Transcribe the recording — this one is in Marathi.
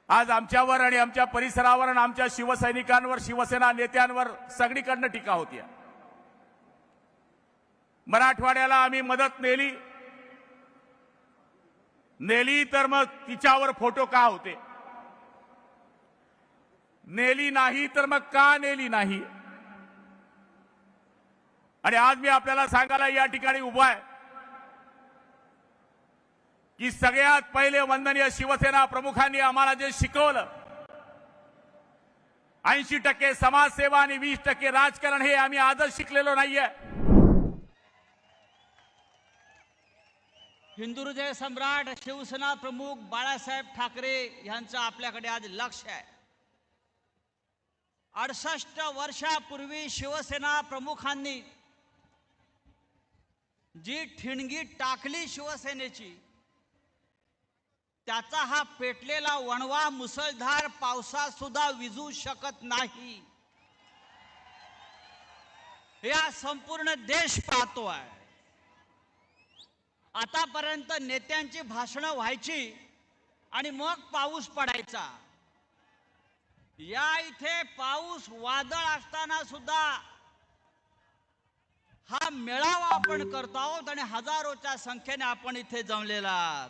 आज आमच्यावर आणि आमच्या परिसरावर आणि आमच्या शिवसैनिकांवर, शिवसेना नेत्यांवर सगळीकडनं टीका होती। मराठवाड्याला आम्ही मदत नेली तर मग तिच्यावर फोटो का होते, नेली नाही तर मग का नेली नाही। आणि आज मी आपल्याला सांगायला या ठिकाणी उभा आहे की सगळ्यात पहिले वंदनीय शिवसेना प्रमुखांनी आम्हाला जे शिकवलं, 80% समाजसेवा आणि 20% राजकारण, हे आम्ही आजच शिकलेलो नाहीये। हिंदुहृदय सम्राट शिवसेना प्रमुख बाळासाहेब ठाकरे यांचं आपल्याकडे आज लक्ष आहे। 68 वर्षापूर्वी शिवसेना प्रमुखांनी जी ठिणगी टाकली शिवसेनेची, त्याचा हा पेटलेला वणवा मुसळधार पावसात सुद्धा विझू शकत नाही, या संपूर्ण देश पाहतो आहे। आतापर्यंत नेत्यांची भाषणं व्हायची आणि मग पाऊस पडायचा। या इथे पाऊस वादळ असताना सुद्धा हा मेळावा आपण करतो आहोत आणि हजारोच्या संख्येने आपण इथे जमलेला आहात।